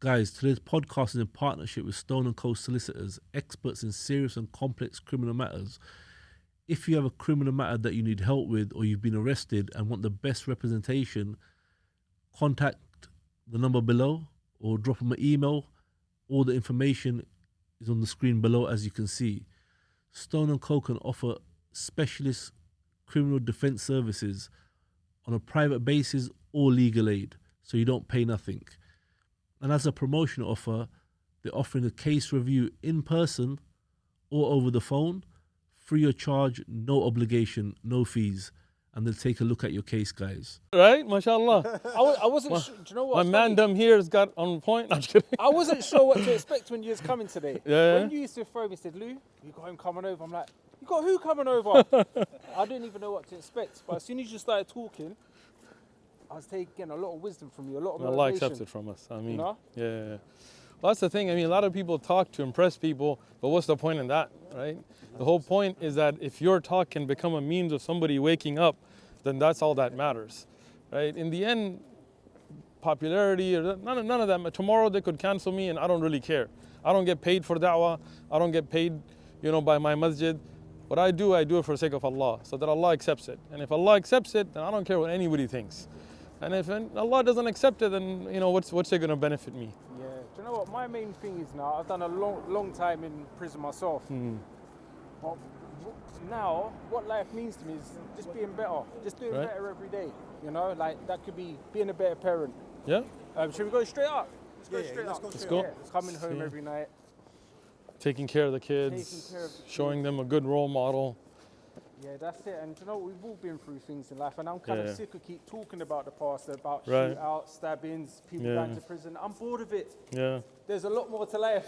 Guys, today's podcast is in partnership with Stone & Co Solicitors, experts in serious and complex criminal matters. If you have a criminal matter that you need help with or you've been arrested and want the best representation, contact the number below or drop them an email. All the information is on the screen below, as you can see. Stone & Co can offer specialist criminal defence services on a private basis or legal aid, so you don't pay nothing. And as a promotional offer, they're offering a case review in person or over the phone, free of charge, no obligation, no fees. And they'll take a look at your case, guys. Right? MashaAllah. I wasn't sure. Do you know what? My man here has got on point. I'm just kidding. I wasn't sure what to expect when you was coming today. Yeah. When you used to throw me, said, Lou, you got him coming over. I'm like, you got who coming over? I didn't even know what to expect. But as soon as you started talking, I was taking a lot of wisdom from you, a lot of motivation. Allah accepts it from us. I mean, You know? yeah. Well, that's the thing. I mean, a lot of people talk to impress people, but what's the point in that, right? The whole point is that if your talk can become a means of somebody waking up, then that's all that matters, right? In the end, popularity, or none of that. Tomorrow they could cancel me and I don't really care. I don't get paid for da'wah. I don't get paid, by my masjid. What I do it for the sake of Allah, so that Allah accepts it. And if Allah accepts it, then I don't care what anybody thinks. And if Allah doesn't accept it, then what's it going to benefit me? Yeah. Do you know what? My main thing is now, I've done a long time in prison myself. But now, what life means to me is just being better, just doing better every day. Like that could be being a better parent. Yeah. Should we go straight up? Let's go straight up. Let's go. Coming home every night. Taking care of the kids, showing them a good role model. Yeah, that's it. And we've all been through things in life, and I'm kind of sick of keep talking about the past, about shootouts, stabbings, people going to prison. I'm bored of it. Yeah. There's a lot more to life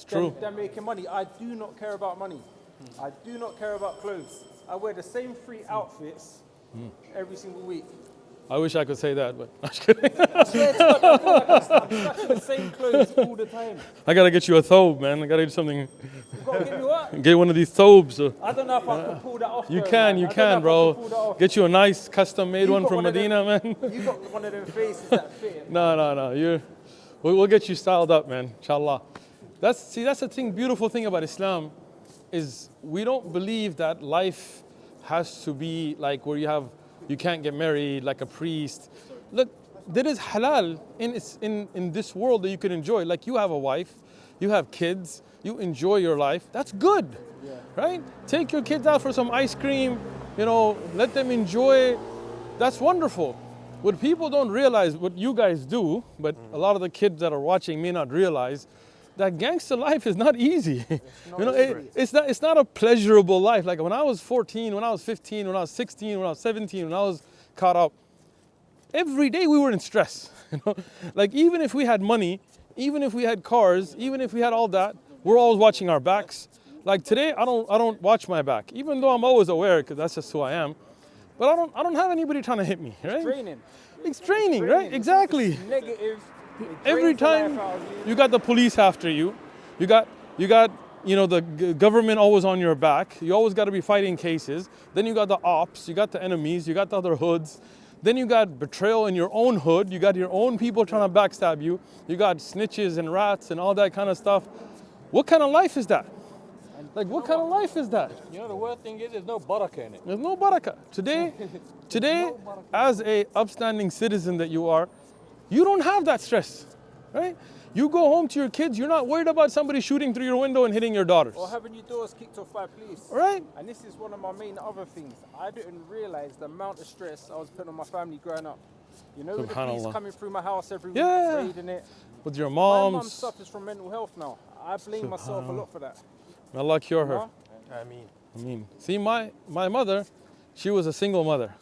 than making money. I do not care about money. I do not care about clothes. I wear the same 3 outfits every single week. I wish I could say that, but I'm just kidding. I swear to God, I feel like I'm stuck in the same clothes all the time. I gotta get you a thobe, man. I gotta do something. You gotta get me what? Get one of these thobes. I don't know if I can pull that off. You can, bro. Get you a nice custom-made one from Medina, man. You got one of them faces that fit. No. We'll get you styled up, man. Inshallah. That's the thing. Beautiful thing about Islam is we don't believe that life has to be like where you can't get married like a priest. Look, there is halal in this world that you can enjoy. Like you have a wife, you have kids, you enjoy your life. That's good, right? Take your kids out for some ice cream, let them enjoy. That's wonderful. What people don't realize, what you guys do, but a lot of the kids that are watching may not realize, that gangster life is not easy. It's not a pleasurable life. Like when I was 14, when I was 15, when I was 16, when I was 17, when I was caught up, every day we were in stress. Like even if we had money, even if we had cars, even if we had all that, we're always watching our backs. Like today, I don't watch my back, even though I'm always aware because that's just who I am. But I don't have anybody trying to hit me, right? It's training, right? Exactly. It's negative. Every time you got the police after you, you got the government always on your back. You always got to be fighting cases. Then you got the ops, you got the enemies, you got the other hoods. Then you got betrayal in your own hood. You got your own people trying to backstab you. You got snitches and rats and all that kind of stuff. What kind of life is that? Like what kind of life is that? The worst thing is there's no barakah in it. There's no barakah. Today, as a upstanding citizen that you are, you don't have that stress, right? You go home to your kids, you're not worried about somebody shooting through your window and hitting your daughters. Or having your doors kicked off by police. Right. And this is one of my main other things. I didn't realize the amount of stress I was putting on my family growing up. With the police coming through my house every week, raiding it. With your mom. My mum suffers from mental health now. I blame myself a lot for that. May Allah cure her. I mean. See, my mother, she was a single mother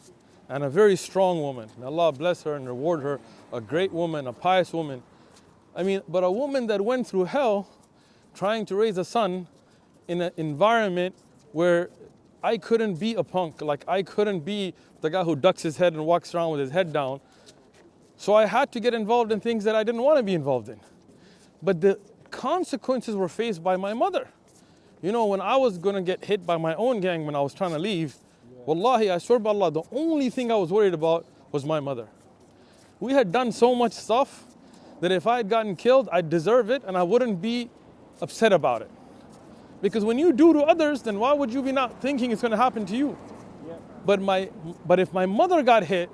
and a very strong woman. May Allah bless her and reward her. A great woman, a pious woman. But a woman that went through hell trying to raise a son in an environment where I couldn't be a punk. Like I couldn't be the guy who ducks his head and walks around with his head down. So I had to get involved in things that I didn't want to be involved in. But the consequences were faced by my mother. When I was going to get hit by my own gang when I was trying to leave, wallahi, I swear by Allah, the only thing I was worried about was my mother. We had done so much stuff that if I had gotten killed, I'd deserve it and I wouldn't be upset about it. Because when you do to others, then why would you be not thinking it's going to happen to you? Yeah. But if my mother got hit,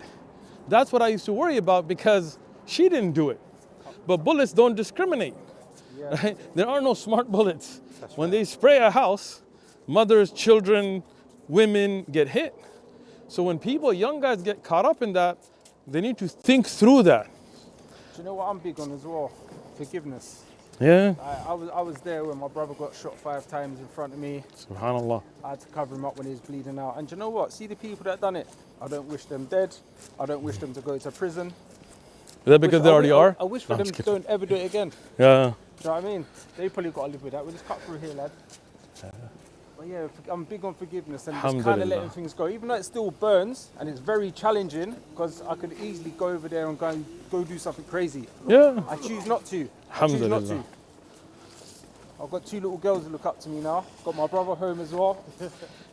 that's what I used to worry about because she didn't do it. But bullets don't discriminate. Yeah. Right? There are no smart bullets. When they spray a house, mothers, children, women get hit. So when people, young guys get caught up in that, they need to think through that. Do you know what I'm big on as well? Forgiveness. Yeah. I was there when my brother got shot 5 times in front of me. Subhanallah. I had to cover him up when he was bleeding out. And do you know what? See the people that done it? I don't wish them dead. I don't wish them to go to prison. Is that because they already are? I wish for them to don't ever do it again. Yeah. Do you know what I mean? They probably got to live with that. We'll just cut through here, lad. But yeah, I'm big on forgiveness and just kind of Alhamdulillah. letting things go. Even though it still burns and it's very challenging, because I could easily go over there and go do something crazy. Yeah. I choose not to. Alhamdulillah. I've got 2 little girls who look up to me now. Got my brother home as well.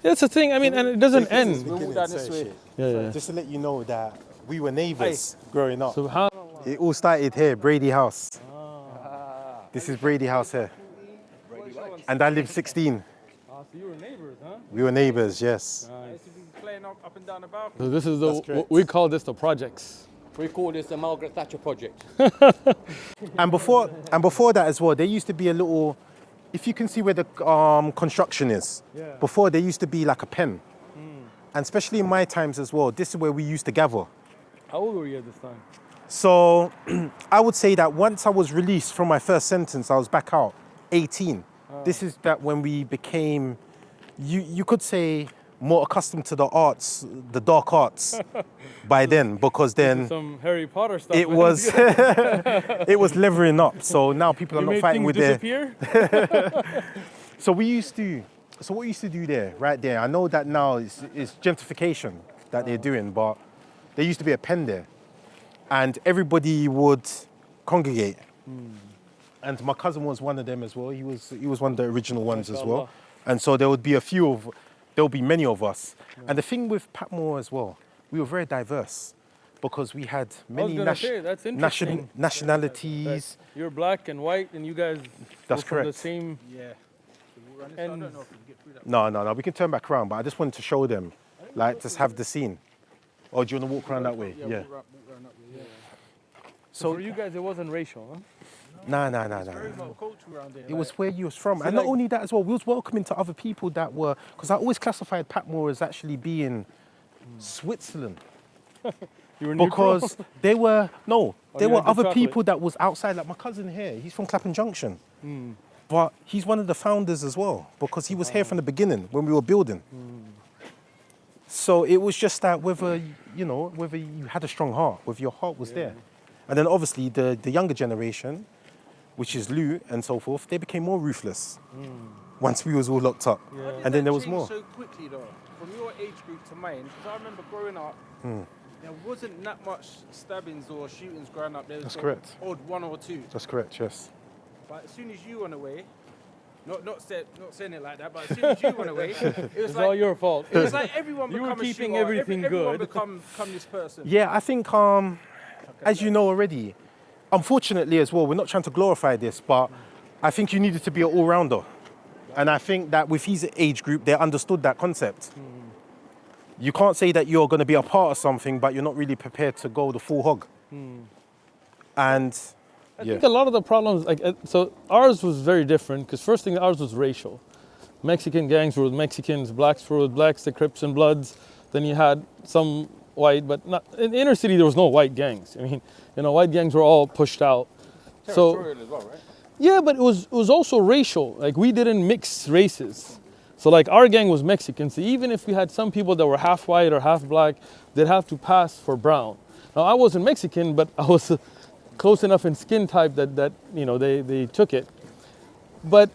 That's the thing. I mean, and it doesn't end. We'll walk down this way. Yeah. Just to let you know that we were neighbours growing up. Subhanallah. It all started here, Brady House. This is Brady House here. And I lived 16. So you were neighbors, huh? We were neighbours, yes. I used to be playing up and down the balcony. So this is That's correct. we call this the projects. We call this the Margaret Thatcher project. And before that as well, there used to be a little, if you can see where the construction is, before there used to be like a pen. And especially in my times as well, this is where we used to gather. How old were you at this time? So I would say that once I was released from my first sentence, I was back out, 18. This is that when we became, you could say, more accustomed to the arts, the dark arts by then, because then Some Harry Potter stuff. it was it was levering up. So now people are You not made fighting things with their. disappear? So what we used to do there, right there, I know that now is gentrification that they're doing, but there used to be a pen there. And everybody would congregate. And my cousin was one of them as well. He was one of the original ones as well. And so there would be many of us. And the thing with Patmore as well, we were very diverse because we had many that's interesting. nationalities. You're black and white, and you guys That's were from the correct. same. Yeah. And I don't know if we can get through that. No, we can turn back around, but I just wanted to show them, like, just have the scene. Or do you want to walk around that way? Yeah. Walk around that way, yeah. so for you guys, it wasn't racial, huh? Nah. Very multicultural around here. It was where you was from. And not only that as well, we was welcoming to other people that were, because I always classified Patmore as actually being Switzerland. You were neutral? Because there were you had the other chocolate. people that was outside, like my cousin here, he's from Clapham Junction. But he's one of the founders as well, because he was here from the beginning when we were building. So it was just that whether you had a strong heart, whether your heart was there. And then obviously the younger generation, which is Lou and so forth, they became more ruthless once we was all locked up. And then there was more. So quickly though, from your age group to mine, because I remember growing up, there wasn't that much stabbings or shootings growing up. There was That's correct. Odd 1 or 2. That's correct, yes. But as soon as you went away, not saying it like that, but as soon as you went away, it was It's like all your fault. it was like everyone You were become a keeping shooter, everything everyone good. become this person. Yeah, I think, as you know already, unfortunately as well, we're not trying to glorify this, but I think you needed to be an all-rounder. And I think that with his age group, they understood that concept. You can't say that you're going to be a part of something, but you're not really prepared to go the full hog. And I think a lot of the problems, so ours was very different because first thing, ours was racial. Mexican gangs were with Mexicans, blacks were with blacks, the Crips and Bloods. Then you had some white, but not in the inner city. There was no white gangs. I mean, white gangs were all pushed out. Territorial as well, right? Yeah, but it was also racial. Like we didn't mix races. So like our gang was Mexican. So even if we had some people that were half white or half black, they'd have to pass for brown. Now I wasn't Mexican, but I was close enough in skin type that they took it. But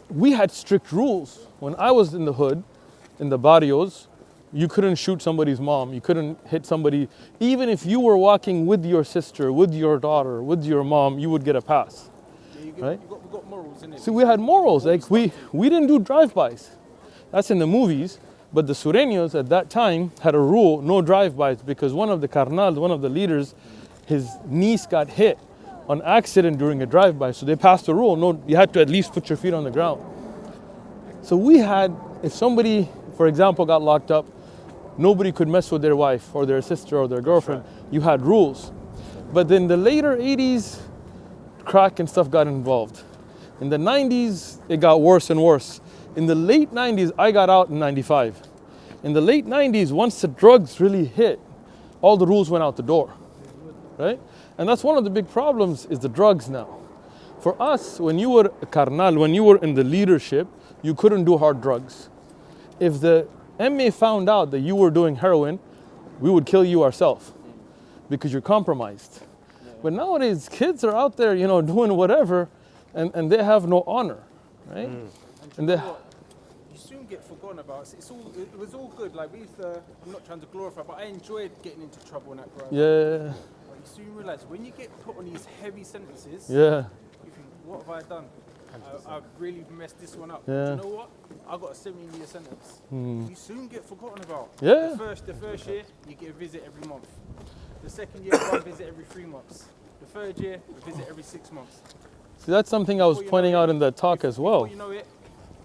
we had strict rules. When I was in the hood, in the barrios, you couldn't shoot somebody's mom. You couldn't hit somebody. Even if you were walking with your sister, with your daughter, with your mom, you would get a pass. Right? We got morals in it. See, we had morals. Like we didn't do drive-bys. That's in the movies. But the Sureños at that time had a rule, no drive-bys, because one of the carnals, one of the leaders, his niece got hit on accident during a drive-by. So they passed a rule, no, you had to at least put your feet on the ground. So we had, if somebody, for example, got locked up, nobody could mess with their wife or their sister or their girlfriend. You had rules. But then the later 80s, crack and stuff got involved. In the 90s, it got worse and worse. In the late 90s, I got out in 95. In the late 90s, once the drugs really hit, all the rules went out the door, right? And that's one of the big problems is the drugs now. For us, when you were carnal, when you were in the leadership, you couldn't do hard drugs. If the MA found out that you were doing heroin, we would kill you ourselves because you're compromised. But nowadays, kids are out there, doing whatever, and they have no honor, right? And they you soon get forgotten about. It was all good. Like I'm not trying to glorify, but I enjoyed getting into trouble and that growing up. yeah, But you soon realise when you get put on these heavy sentences, yeah, you think, what have I done? I've really messed this one up. Yeah. Do you know what? I got a 17-year sentence. You soon get forgotten about. Yeah. The first year, you get a visit every month. The second year, one visit every 3 months. The third year, a visit every 6 months. See, that's something I was pointing out in the talk as well. Before you know it,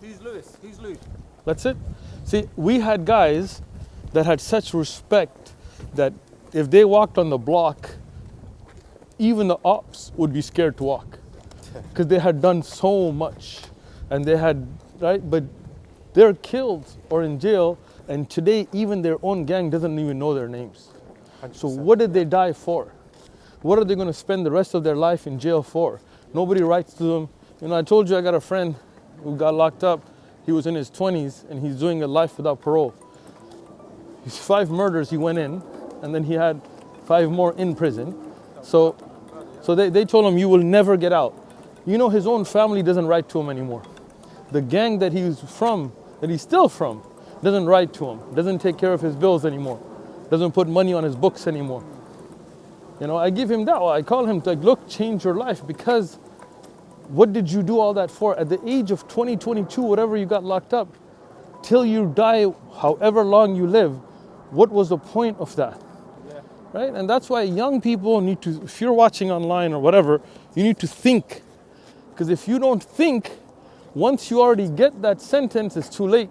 who's Lewis? Who's Lou? That's it. See, we had guys that had such respect that if they walked on the block, even the ops would be scared to walk because they had done so much and they had, right? But they're killed or in jail, and today even their own gang doesn't even know their names. 100%. So what did they die for? What are they going to spend the rest of their life in jail for? Nobody writes to them. I told you I got a friend who got locked up. He was in his 20s and he's doing a life without parole. His 5 murders he went in, and then he had 5 more in prison. So they told him, you will never get out. His own family doesn't write to him anymore. The gang that he's still from, doesn't write to him, doesn't take care of his bills anymore, doesn't put money on his books anymore. I give him that. I call him like, look, change your life, because what did you do all that for? At the age of 20, 22, whatever you got locked up, till you die, however long you live, what was the point of that? Yeah. Right? And that's why young people need to, if you're watching online or whatever, you need to think. Because if you don't think, once you already get that sentence, it's too late.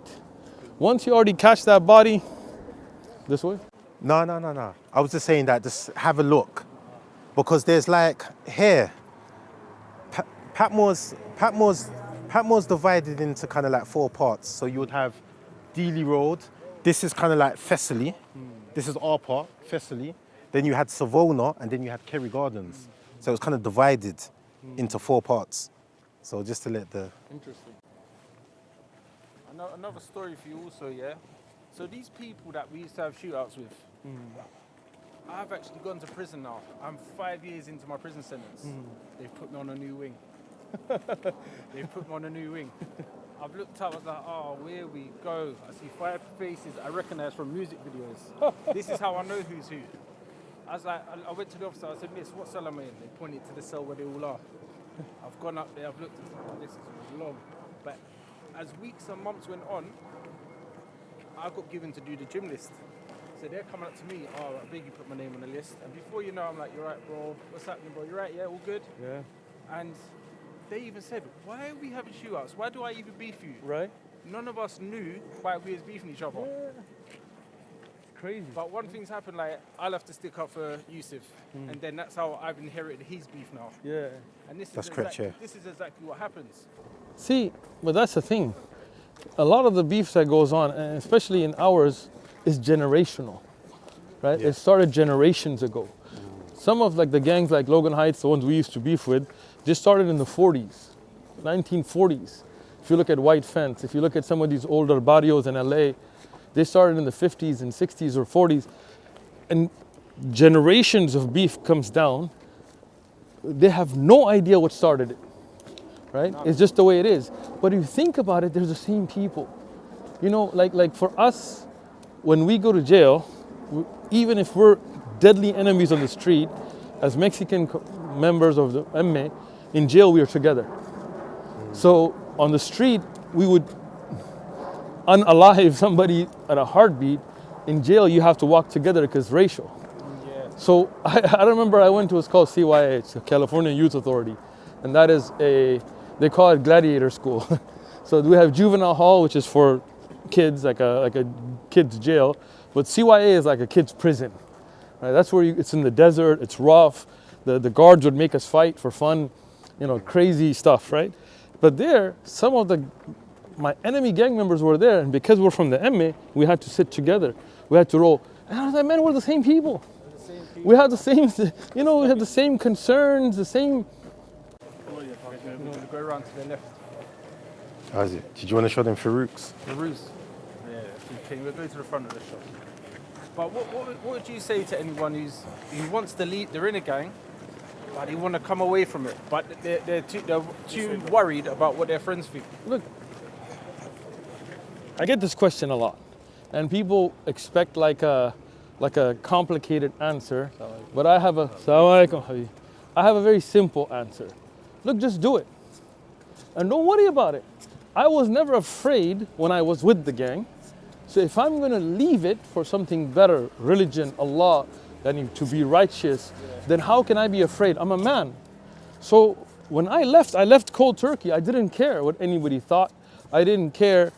Once you already catch that body, this way? No. I was just saying that, just have a look. Because there's like here, Patmore's divided into kind of like 4 parts. So you would have Dealey Road. This is kind of like Thessaly. This is our part, Thessaly. Then you had Savona, and then you had Kerry Gardens. So it was kind of divided into 4 parts. So just to let the... Interesting. Another story for you also, yeah? So these people that we used to have shootouts with, I've actually gone to prison now. I'm 5 years into my prison sentence. They've put me on a new wing. I've looked up, I was like, oh, where we go. I see 5 faces I recognize from music videos. This is how I know who's who. I was like, I went to the officer, I said, miss, what cell am I in? They pointed to the cell where they all are. I've gone up there, I've looked and said, oh, this is long. But as weeks and months went on, I got given to do the gym list. So they're coming up to me, oh, I beg you put my name on the list. And before you know, I'm like, you're right, bro. What's happening, bro? You're right, yeah, all good? Yeah. And they even said, why are we having shootouts? Why do I even beef you? Right. None of us knew why we was beefing each other. Yeah. Crazy. But one thing's happened, like, I'll have to stick up for Yusaf. And then that's how I've inherited his beef now. Yeah. And this is exactly what happens. See, but that's the thing. A lot of the beef that goes on, and especially in ours, is generational, right? Yeah. It started generations ago. Some of like the gangs like Logan Heights, the ones we used to beef with, they started in the 40s, 1940s. If you look at White Fence, if you look at some of these older barrios in LA, they started in the 50s and 60s or 40s. And generations of beef comes down. They have no idea what started it, right? It's just the way it is. But if you think about it, they're the same people. Like for us, when we go to jail, even if we're deadly enemies on the street, as Mexican members of the MA, in jail we are together. So on the street, we would unalive somebody at a heartbeat. In jail, you have to walk together because racial. Yeah. So I remember I went to what's called CYA, it's the California Youth Authority, and that is they call it gladiator school. So we have juvenile hall, which is for kids, like a kid's jail, but CYA is like a kid's prison. Right? That's where it's in the desert, it's rough. The guards would make us fight for fun, crazy stuff, right? But there, some of my enemy gang members were there, and because we're from the MA, we had to sit together. We had to roll. And I was like, man, we're the same people. We have the same, we have the same concerns, the same. Go around to the left. How's it? Did you want to show them Farouk's? Farouk's? Yeah, okay, we'll go to the front of the shop. But what would you say to anyone who wants to leave, they're in a gang, but they want to come away from it, but they're too worried about what their friends think? Look, I get this question a lot, and people expect like a complicated answer, but I have a very simple answer. Look, just do it, and don't worry about it. I was never afraid when I was with the gang. So if I'm going to leave it for something better, religion, Allah, to be righteous, then how can I be afraid? I'm a man. So when I left cold turkey. I didn't care what anybody thought. I didn't care.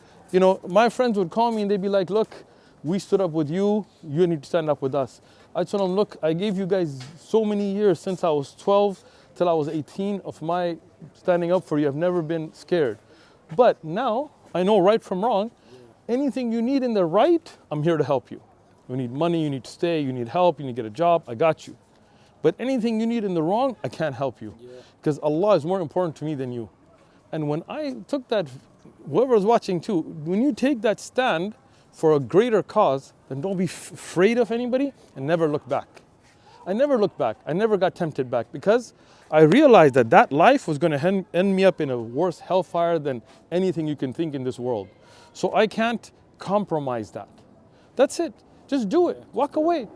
My friends would call me and they'd be like, look, we stood up with you. You need to stand up with us. I told them, look, I gave you guys so many years since I was 12 till I was 18 of my standing up for you. I've never been scared. But now I know right from wrong. Anything you need in the right, I'm here to help you. You need money, you need to stay, you need help, you need to get a job, I got you. But anything you need in the wrong, I can't help you. Because Allah is more important to me than you. And when I took that, whoever was watching too, when you take that stand for a greater cause, then don't be afraid of anybody and never look back. I never looked back. I never got tempted back because I realized that life was going to end me up in a worse hellfire than anything you can think in this world. So I can't compromise that. That's it. Just do it. Walk away.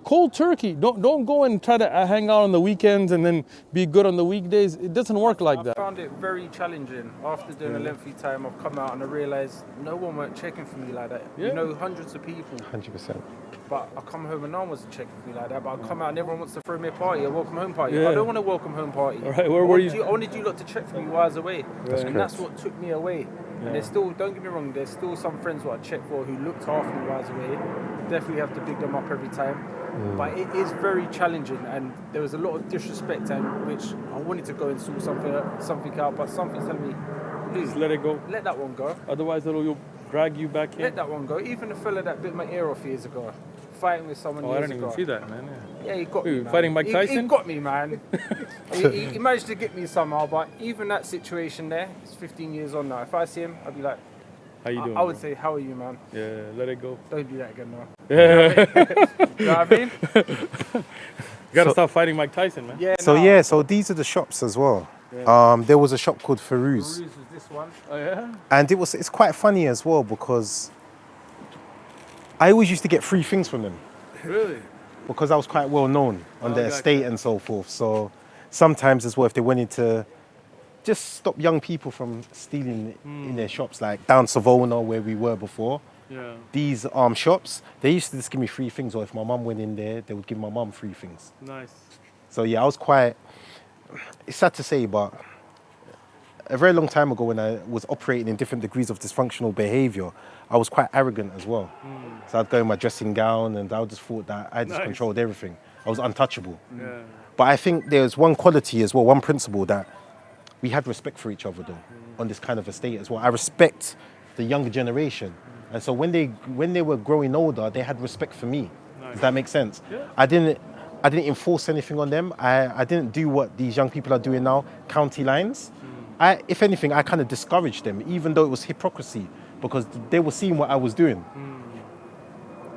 Cold turkey. Don't go and try to hang out on the weekends and then be good on the weekdays. It doesn't work like that. I found it very challenging. After doing a lengthy time, I've come out and I realised no one weren't checking for me like that. Yeah. Hundreds of people. 100%. But I come home and no one wants to check for me like that. But I come out and everyone wants to throw me a party, a welcome home party. Yeah. I don't want a welcome home party. All right, where were you? I wanted you lot to check for me while I was away. And that's what took me away. Yeah. And there's still, don't get me wrong, there's still some friends who I check for who looked after me while I was away. Definitely have to big them up every time. But it is very challenging, and there was a lot of disrespect, and which I wanted to go and sort something out, but something's telling me, Just let it go. let that one go. Otherwise, it'll drag you back in. Let that one go. Even the fella that bit my ear off years ago, fighting with someone Oh, I years didn't ago. even see that, man. Yeah, he got Who, me, man. fighting Mike Tyson? He got me, man. he managed to get me somehow, but even that situation there, it's 15 years on now. If I see him, I'd be like, How you doing? I would say, how are you, man? Yeah, let it go. Don't do that again now. Yeah. You know what I mean? You gotta stop fighting Mike Tyson, man. Yeah. So these are the shops as well. There was a shop called Farouk's. Peruse is this one. Oh yeah. And it's quite funny as well because I always used to get free things from them. Really? Because I was quite well known on their estate and so forth. So sometimes as well, if they wanted to just stop young people from stealing in their shops, like down Savona where we were before, Yeah. these shops, they used to just give me free things, or if my mum went in there, they would give my mum free things. Nice. So yeah, I was quite, it's sad to say, but a very long time ago when I was operating in different degrees of dysfunctional behavior, I was quite arrogant as well. So I'd go in my dressing gown and I just thought that I just controlled everything. I was untouchable. Yeah. But I think there's one quality as well, one principle, that we had respect for each other though, on this kind of estate as well. I respect the younger generation. And so when they were growing older, they had respect for me. Does that make sense? Yeah. I didn't enforce anything on them. I didn't do what these young people are doing now, county lines. If anything, I kind of discouraged them, even though it was hypocrisy, because they were seeing what I was doing.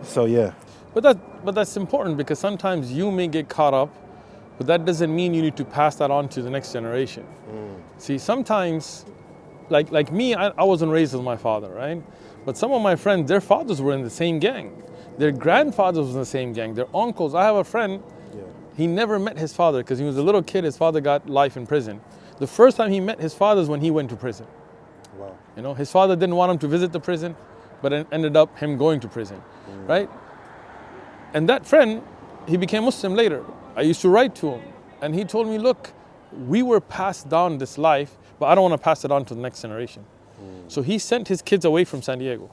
So yeah. But that's important because sometimes you may get caught up, but that doesn't mean you need to pass that on to the next generation. See, sometimes, like me, I wasn't raised with my father, right? But some of my friends, their fathers were in the same gang. Their grandfathers was in the same gang. Their uncles. I have a friend, he never met his father because he was a little kid. His father got life in prison. The first time he met his father is when he went to prison. Wow. You know, his father didn't want him to visit the prison, but it ended up him going to prison, right? And that friend, he became Muslim later. I used to write to him, and he told me, look, we were passed down this life, but I don't want to pass it on to the next generation. So he sent his kids away from San Diego.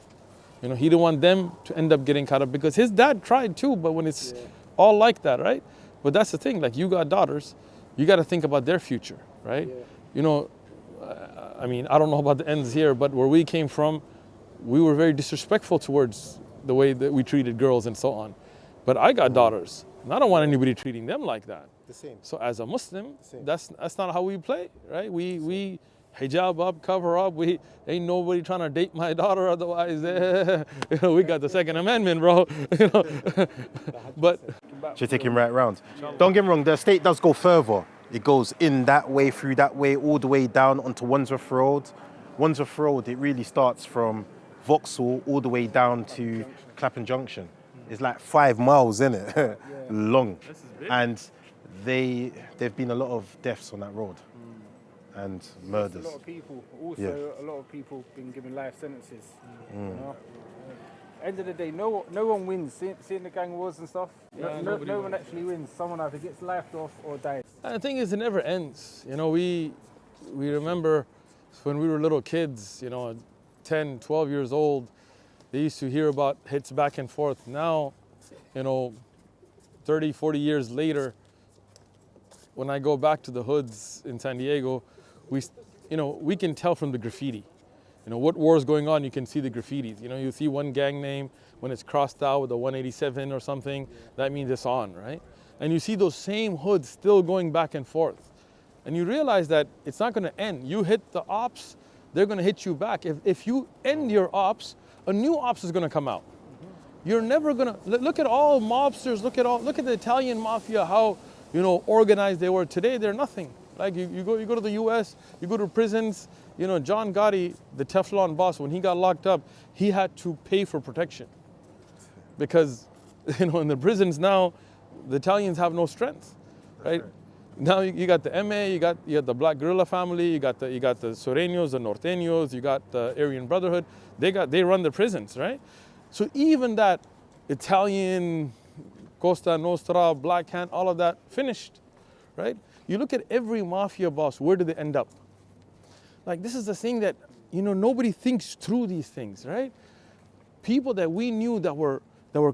You know, he didn't want them to end up getting caught up, because his dad tried too, but when it's all like that, right? But that's the thing, like, you got daughters, you got to think about their future, right? You know, I mean, I don't know about the ends here, but where we came from, we were very disrespectful towards the way that we treated girls and so on. But I got daughters, and I don't want anybody treating them like that. The same. So as a Muslim, that's not how we play, right? We hijab up, cover up. We ain't nobody trying to date my daughter, otherwise, you know, we got the Second Amendment, bro. You know, but Should take him right round. Don't get me wrong, the estate does go further. It goes in that way, through that way, all the way down onto Wandsworth Road. Wandsworth Road, it really starts from Vauxhall all the way down to Clapham Junction. It's like 5 miles, isn't it? Long. And there've been a lot of deaths on that road and murders. A lot of people, also a lot of people been given life sentences. You know? End of the day, no one wins. Seeing the gang wars and stuff, no one actually wins. Someone either gets lifed off or dies. And the thing is, it never ends. You know, we remember when we were little kids, you know, 10, 12 years old, they used to hear about hits back and forth. Now, you know, 30, 40 years later, when I go back to the hoods in San Diego, we can tell from the graffiti. You know, what war is going on, you can see the graffitis. You know, you see one gang name, when it's crossed out with a 187 or something, that means it's on, right? And you see those same hoods still going back and forth. And you realize that it's not gonna end. You hit the ops, they're gonna hit you back. If you end your ops, a new ops is gonna come out. You're never gonna, look at all mobsters, look at the Italian mafia, how, you know, organized they were. Today, they're nothing. Like you go to the US, you go to prisons, you know, John Gotti, the Teflon boss, when he got locked up, he had to pay for protection. Because, you know, in the prisons now, the Italians have no strength, right? Now you got the MA, you got the Black Guerrilla family, you got the Sureños, the Norteños, you got the Aryan Brotherhood. They run the prisons, right? So even that Italian Costa Nostra, Black Hand, all of that finished, right? You look at every mafia boss, where do they end up? Like, this is the thing that, you know, nobody thinks through these things, right? People that we knew that were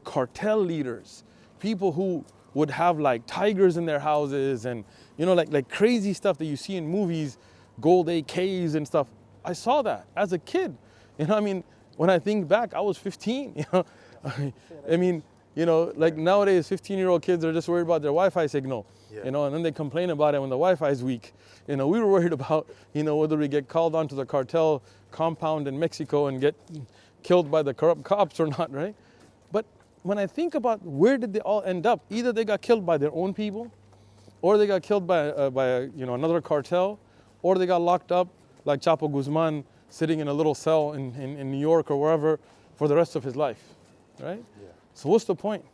cartel leaders, people who would have like tigers in their houses and, you know, like crazy stuff that you see in movies, gold AKs and stuff. I saw that as a kid. You know, I mean, when I think back, I was 15, you know. I mean, you know, like nowadays, 15-year-old kids are just worried about their Wi-Fi signal, you know, and then they complain about it when the Wi-Fi is weak. You know, we were worried about, you know, whether we get called onto the cartel compound in Mexico and get killed by the corrupt cops or not, right? But when I think about where did they all end up, either they got killed by their own people, or they got killed by you know, another cartel, or they got locked up like Chapo Guzman, sitting in a little cell in New York or wherever for the rest of his life, right? Yeah. So what's the point?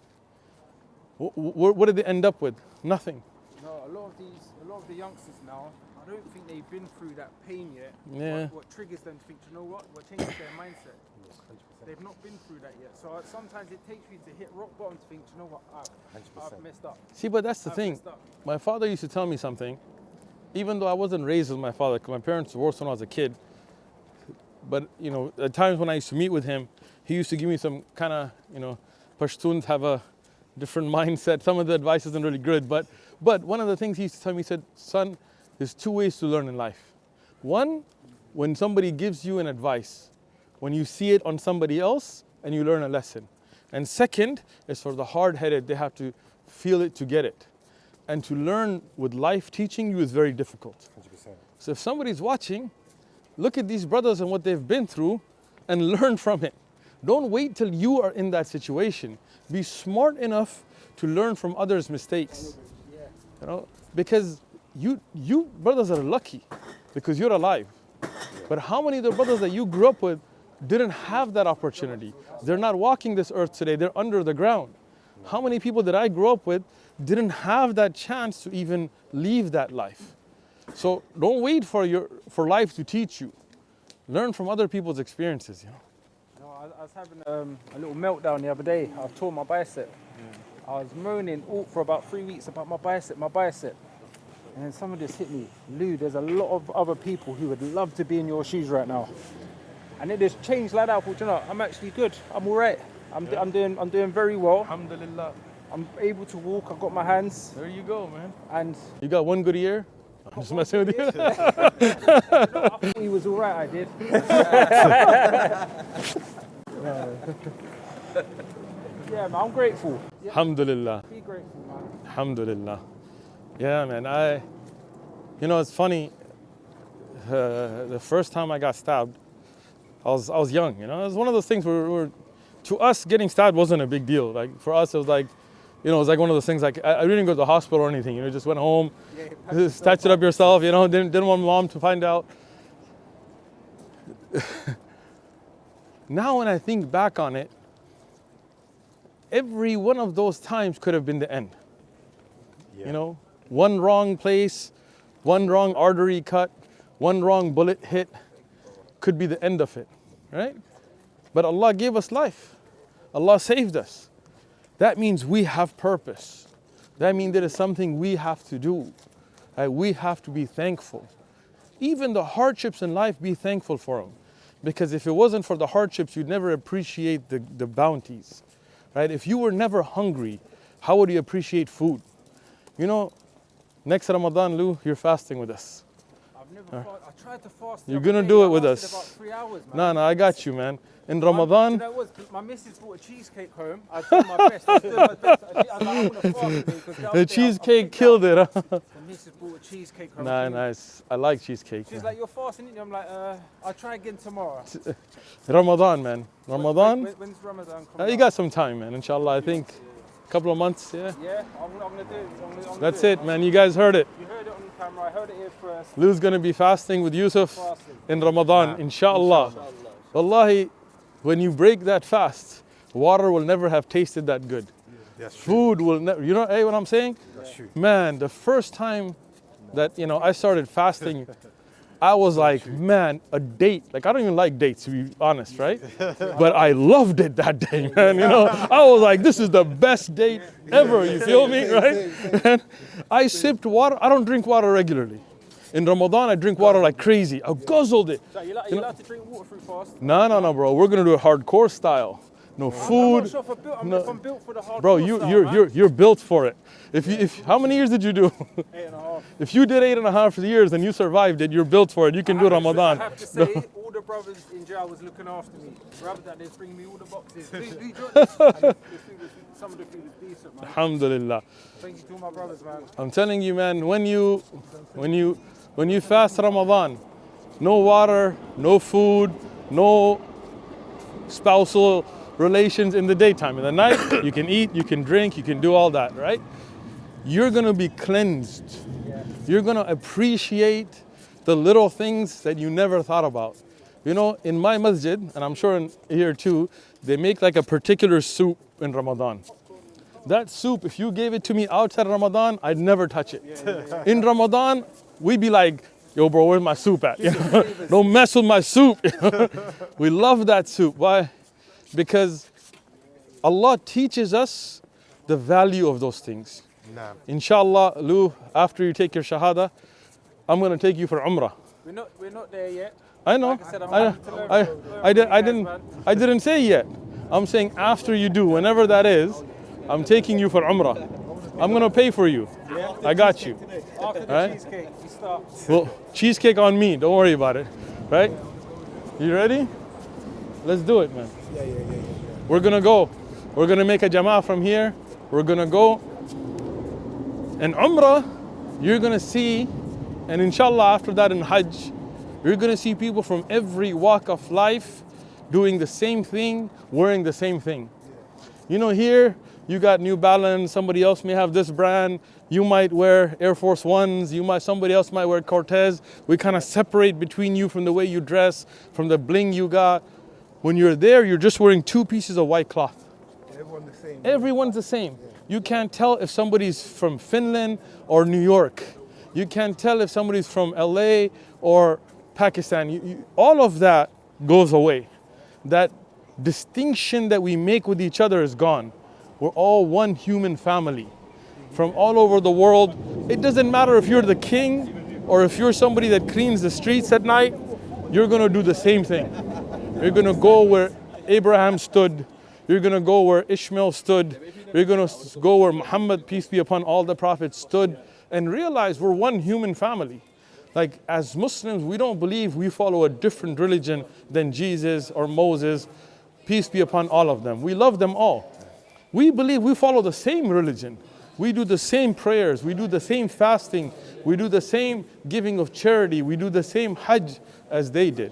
What did they end up with? Nothing. No, a lot of the youngsters now, I don't think they've been through that pain yet. Yeah. What triggers them to think, you know what changes their mindset? They've not been through that yet. So sometimes it takes you to hit rock bottom to think, you know what, I've messed up. See, but that's the thing. My father used to tell me something, even though I wasn't raised with my father, because my parents divorced when I was a kid. But, you know, at times when I used to meet with him, he used to give me some kind of, you know, Pashtuns have a different mindset. Some of the advice isn't really good. But one of the things he used to tell me, he said, son, there's 2 ways to learn in life. One, when somebody gives you an advice, when you see it on somebody else and you learn a lesson. And second is for the hard-headed, they have to feel it to get it. And to learn with life teaching you is very difficult. 100%. So if somebody's watching, look at these brothers and what they've been through and learn from it. Don't wait till you are in that situation. Be smart enough to learn from others' mistakes. You know, because you brothers are lucky because you're alive. But how many of the brothers that you grew up with didn't have that opportunity? They're not walking this earth today, they're under the ground. How many people that I grew up with didn't have that chance to even leave that life? So don't wait for life to teach you. Learn from other people's experiences, you know. I was having a little meltdown the other day. I tore my bicep. I was moaning for about 3 weeks about my bicep. And then someone just hit me. Lou, there's a lot of other people who would love to be in your shoes right now. And it just changed like that. I thought, you know, I'm actually good. I'm all right. I'm doing very well. Alhamdulillah. I'm able to walk. I've got my hands. There you go, man. And You got one good year? I'm just messing with you. I thought he was all right, I did. Yeah, man, I'm grateful. Yeah, Alhamdulillah. be grateful, man. Alhamdulillah. Yeah, man. You know, it's funny. The first time I got stabbed, I was young. You know, it was one of those things where to us getting stabbed wasn't a big deal. Like for us, it was like, you know, it was like one of those things. Like I didn't go to the hospital or anything. You know, just went home, stitched it up yourself. You know, didn't want mom to find out. Now when I think back on it, every one of those times could have been the end. Yeah. You know, one wrong place, one wrong artery cut, one wrong bullet hit could be the end of it, right? But Allah gave us life. Allah saved us. That means we have purpose. That means there is something we have to do. We have to be thankful. Even the hardships in life, be thankful for them. Because if it wasn't for the hardships, you'd never appreciate the bounties, right? If you were never hungry, how would you appreciate food? You know, next Ramadan, Lou, you're fasting with us. I've never I tried to fast. You're gonna do it with us. About 3 hours, man. No, I got you, man. In Ramadan, You know what? My missus brought a cheesecake home. I did my best. I was doing my best. I was like, I'm gonna fast today because the cheesecake killed it. Huh? The missus brought a cheesecake home. Nice. I like cheesecake. She's like, you're fasting, didn't you? I'm like, I'll try again tomorrow. Ramadan, man. Ramadan. When's Ramadan coming? You got some time, man. Inshallah, I think a couple of months. Yeah. Yeah, I'm gonna do it. I'm gonna That's do it, man. You guys heard it. You heard it on camera. I heard it here first. Lou's gonna be fasting with Yusuf Fasting. in Ramadan, inshallah. Wallahi, when you break that fast, water will never have tasted that good. That's true. Food will never, you know what I'm saying? That's true. Man, the first time that, you know, I started fasting, I was like, man, a date. Like, I don't even like dates, to be honest, right? But I loved it that day, man. You know, I was like, this is the best date ever. You feel me, right? And I sipped water. I don't drink water regularly. In Ramadan, I drink water like crazy. I guzzled it. So you allowed to drink water through fast? No, bro. We're gonna do it hardcore style. No food. I'm not sure if I'm built for the hardcore Bro, style, you're built for it. If how many years did you do? 8.5. If you did 8.5 years and you survived it, you're built for it. You can do Ramadan. I have to say, all the brothers in jail was looking after me. Rather than they bring me all the boxes. Do you do this? And some of the food was decent, man. Alhamdulillah. Thank you to all my brothers, man. I'm telling you, man, when you fast Ramadan, no water, no food, no spousal relations in the daytime. In the night, you can eat, you can drink, you can do all that, right? You're gonna be cleansed. Yeah. You're gonna appreciate the little things that you never thought about. You know, in my masjid, and I'm sure in here too, they make like a particular soup in Ramadan. That soup, if you gave it to me outside Ramadan, I'd never touch it. In Ramadan, we'd be like, yo bro, where's my soup at? You know? Don't mess with my soup. We love that soup. Why? Because Allah teaches us the value of those things. Nah. Inshallah, Lou, after you take your shahada, I'm gonna take you for Umrah. We're not there yet. I know. Like I said, I'm happy to learn from I you guys, man. didn't say yet. I'm saying after you do, whenever that is, I'm taking you for Umrah. I'm gonna pay for you. Yeah. I got you. After the Right? cheesecake, we start. Well, cheesecake on me. Don't worry about it. Right? You ready? Let's do it, man. Yeah. We're gonna go. We're gonna make a jama'ah from here. We're gonna go. And Umrah, you're gonna see, and inshallah after that in Hajj, you're gonna see people from every walk of life doing the same thing, wearing the same thing. You know, here you got New Balance, somebody else may have this brand, you might wear Air Force Ones, somebody else might wear Cortez. We kind of separate between you from the way you dress, from the bling you got. When you're there, you're just wearing 2 pieces of white cloth. Everyone's the same. Everyone's the same. You can't tell if somebody's from Finland or New York. You can't tell if somebody's from LA or Pakistan. All of that goes away. That distinction that we make with each other is gone. We're all one human family from all over the world. It doesn't matter if you're the king or if you're somebody that cleans the streets at night, you're gonna do the same thing. You're gonna go where Abraham stood. You're gonna go where Ishmael stood. You're gonna go where Muhammad, peace be upon all the prophets, stood, and realize we're one human family. Like, as Muslims, we don't believe we follow a different religion than Jesus or Moses, peace be upon all of them. We love them all. We believe we follow the same religion. We do the same prayers. We do the same fasting. We do the same giving of charity. We do the same Hajj as they did.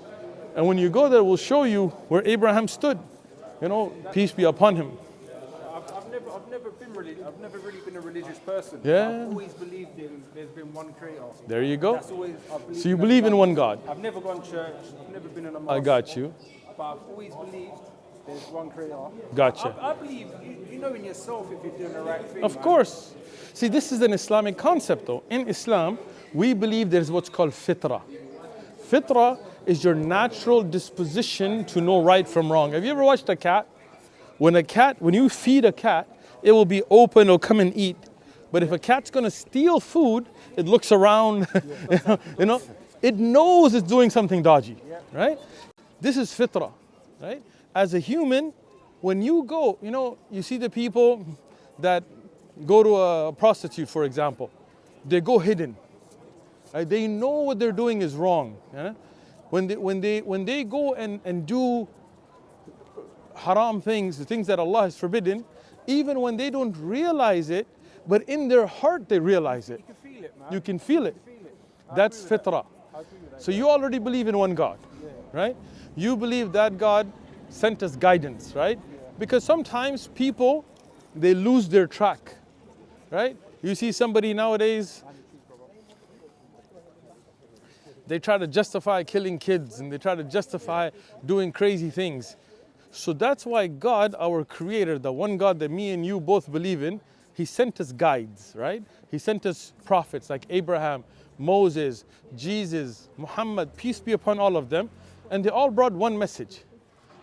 And when you go there, we'll show you where Abraham stood. You know, peace be upon him. I've never really been a religious person. Yeah. I've always believed there's been one creator. There you go. That's always, So you believe in one God. I've never gone to church. I've never been in a mosque. I got you. But I've always believed there's one creator. Gotcha. I believe you know in yourself if you're doing the right thing. Of course. See, this is an Islamic concept though. In Islam, we believe there's what's called fitrah. Fitrah is your natural disposition to know right from wrong. Have you ever watched a cat? When you feed a cat, it will be open, it'll come and eat. But if a cat's gonna steal food, it looks around, it knows it's doing something dodgy, right? This is fitrah, right? As a human, when you go, you see the people that go to a prostitute, for example, they go hidden. Right? They know what they're doing is wrong. Yeah? When they go and do haram things, the things that Allah has forbidden, even when they don't realize it, but in their heart they realize it. You can feel it, man. You can feel it. That's fitrah. So you already believe in one God, right? You believe that God sent us guidance, right? Because sometimes people, they lose their track, right? You see somebody nowadays, they try to justify killing kids and they try to justify doing crazy things. So that's why God, our creator, the one God that me and you both believe in, he sent us guides, right? He sent us prophets like Abraham, Moses, Jesus, Muhammad, peace be upon all of them. And they all brought one message.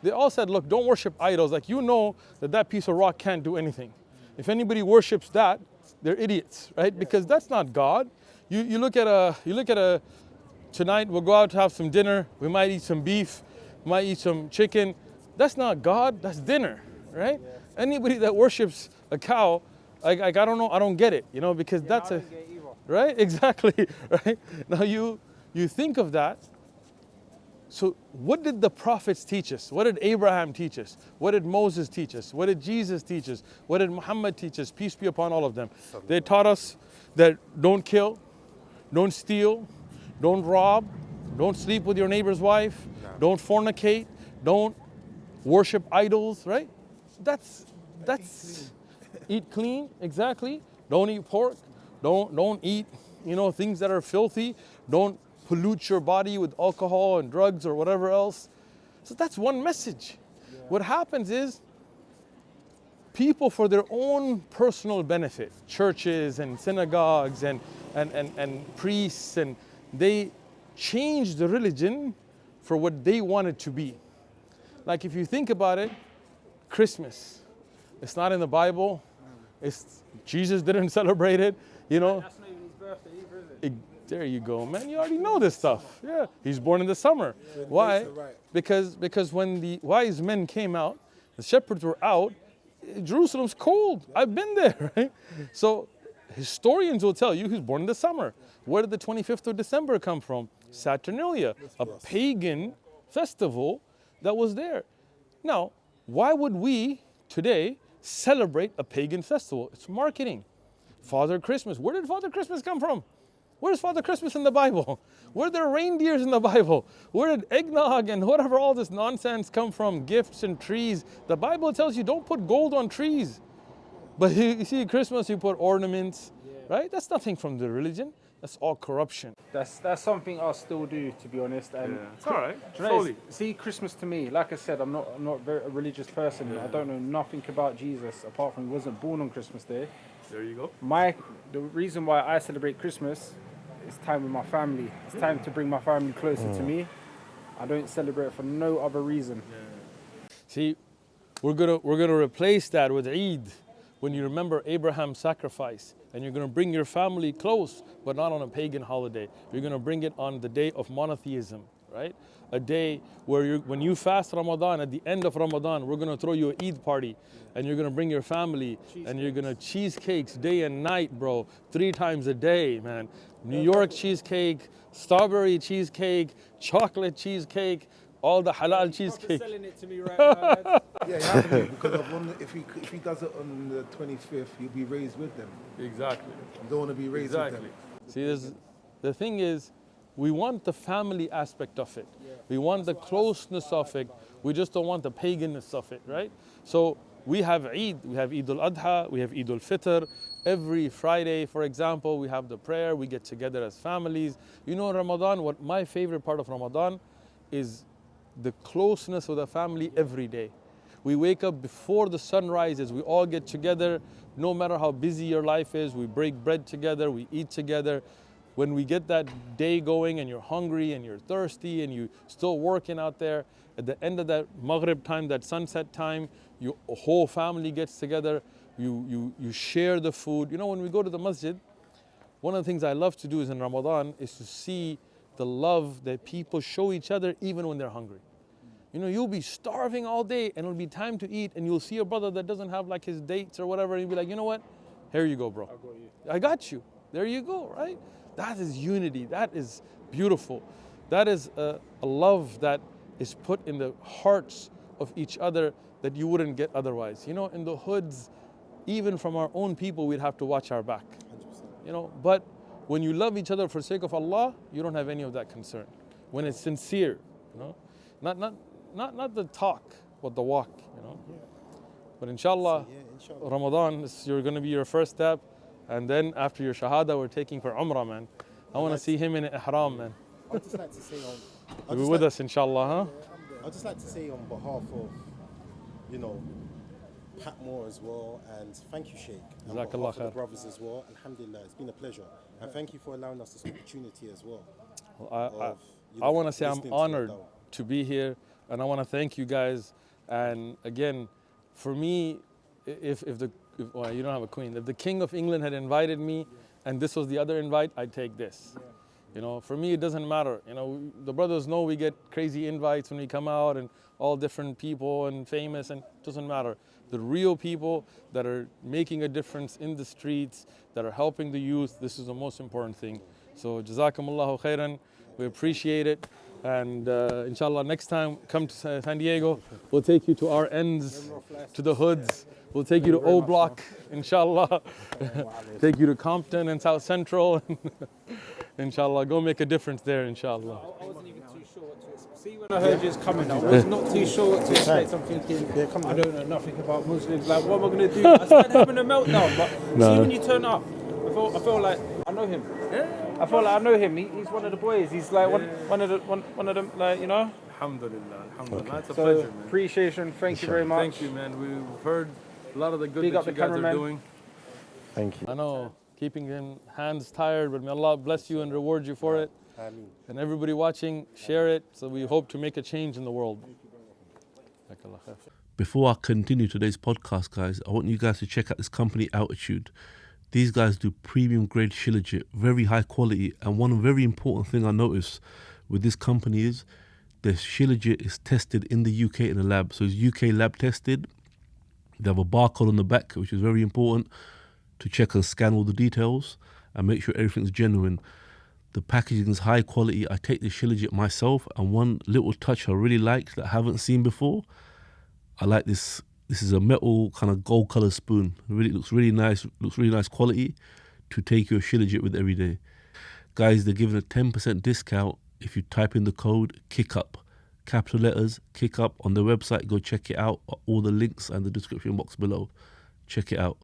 They all said, look, don't worship idols. Like, you know that piece of rock can't do anything. If anybody worships that, they're idiots, right? Because that's not God. You look at a, tonight we'll go out to have some dinner. We might eat some beef, we might eat some chicken. That's not God, that's dinner, right? Anybody that worships a cow, like I don't know, I don't get it, because that's I don't get it either. right? Exactly, right? Now you think of that. So what did the prophets teach us? What did Abraham teach us? What did Moses teach us? What did Jesus teach us? What did Muhammad teach us? Peace be upon all of them. They taught us that don't kill, don't steal, don't rob, don't sleep with your neighbor's wife, don't fornicate, don't worship idols, right? That's eat clean, exactly. Don't eat pork. Don't eat, things that are filthy. Don't pollute your body with alcohol and drugs or whatever else. So that's one message. Yeah. What happens is people, for their own personal benefit, churches and synagogues and priests, and they change the religion for what they want it to be. Like, if you think about it, Christmas, it's not in the Bible. Jesus didn't celebrate it, That's not even his birthday either, is it? There you go, man. You already know this stuff. Yeah, he's born in the summer. Yeah, why? Because when the wise men came out, the shepherds were out, Jerusalem's cold. I've been there, right? So historians will tell you he's born in the summer. Where did the 25th of December come from? Saturnalia, a pagan festival that was there. Now, why would we today celebrate a pagan festival? It's marketing. Father Christmas. Where did Father Christmas come from? Where's Father Christmas in the Bible? Where are there reindeers in the Bible? Where did eggnog and whatever all this nonsense come from? Gifts and trees. The Bible tells you don't put gold on trees. But you see, Christmas, you put ornaments, right? That's nothing from the religion. That's all corruption. That's something I still do, to be honest. And it's all right. Slowly. See, Christmas to me, like I said, I'm not a religious person. Yeah. I don't know nothing about Jesus apart from he wasn't born on Christmas Day. There you go. The reason why I celebrate Christmas is time with my family. It's time to bring my family closer to me. I don't celebrate for no other reason. See, we're gonna replace that with Eid. when you remember Abraham's sacrifice, and you're going to bring your family close, but not on a pagan holiday. You're going to bring it on the day of monotheism, right? A day where when you fast Ramadan, at the end of Ramadan, we're going to throw you an Eid party, and you're going to bring your family, and you're going to cheesecakes day and night, bro, 3 times a day, man. New York cheesecake, strawberry cheesecake, chocolate cheesecake, all the halal cheesecake. Selling it to me right now. Yeah, you have to, because if he does it on the 25th, he'll be raised with them. Exactly. You don't want to be raised with them. See, the thing is, we want the family aspect of it. We want the closeness of it. We just don't want the paganness of it, right? So we have Eid. We have Eid al-Adha. We have Eid al-Fitr. Every Friday, for example, we have the prayer. We get together as families. You know, Ramadan, what my favorite part of Ramadan is the closeness of the family every day. We wake up before the sun rises. We all get together. No matter how busy your life is, we break bread together. We eat together. When we get that day going and you're hungry and you're thirsty and you're still working out there, at the end of that Maghrib time, that sunset time, your whole family gets together. You share the food. You know, when we go to the masjid, one of the things I love to do is in Ramadan is to see the love that people show each other even when they're hungry. You know, you'll be starving all day and it'll be time to eat, and you'll see a brother that doesn't have like his dates or whatever, and you'll be like, you know what? Here you go, bro. I got you. There you go, right? That is unity. That is beautiful. That is a love that is put in the hearts of each other that you wouldn't get otherwise. You know, in the hoods, even from our own people, we'd have to watch our back. 100%. You know, but when you love each other for the sake of Allah, you don't have any of that concern. When it's sincere, you know, not the talk, but the walk, you know. Yeah. But inshallah, Ramadan, you're going to be your first step, and then after your shahada, we're taking for Umrah, man. I want to see him in ihram, man. I'd just like to say you'll be with us, inshallah, huh? I'd just like to say on behalf of, you know, Patmore as well, and thank you, Sheikh. And on behalf of the brothers as well, alhamdulillah, it's been a pleasure. And thank you for allowing us this opportunity as well. I want to say I'm honored to be here, and I want to thank you guys. And again, for me, if you don't have a queen, if the King of England had invited me and this was the other invite, I'd take this. You know, for me, it doesn't matter. You know, the brothers know we get crazy invites when we come out, and all different people and famous, and it doesn't matter. The real people that are making a difference in the streets, that are helping the youth, this is the most important thing. So jazakumullahu khairan, we appreciate it. And inshallah, next time, come to San Diego, we'll take you to our ends, to the hoods. We'll take you to O Block, inshallah. Take you to Compton and South Central. Inshallah, go make a difference there, inshallah. I wasn't even too sure what to expect. See, when I heard you was coming, I was not too sure what to expect. I'm thinking, I don't know nothing about Muslims. Like, what am I going to do? I started having a meltdown. But see, when you turn up, I feel like I know him. Yeah. I feel like I know him. He's one of the boys. He's like one of them. Like, you know. Alhamdulillah. It's a pleasure, man. Appreciation. Thank you very much. Thank you, man. We've heard a lot of the good that you guys are doing. Thank you. I know, keeping him hands tired, but may Allah bless you and reward you for it. Ameen. And everybody watching, share it. So we hope to make a change in the world. Before I continue today's podcast, guys, I want you guys to check out this company, Altitude. These guys do premium grade shilajit, very high quality. And one very important thing I noticed with this company is the shilajit is tested in the UK in a lab. So it's UK lab tested. They have a barcode on the back, which is very important to check and scan all the details and make sure everything's genuine. The packaging is high quality. I take the shilajit myself, and one little touch I really like that I haven't seen before, I like this. This is a metal kind of gold color spoon. It really looks really nice quality to take your shilajit with every day. Guys, they're giving a 10% discount if you type in the code KICKUP. Capital letters, KICKUP on their website. Go check it out. All the links and the description box below. Check it out.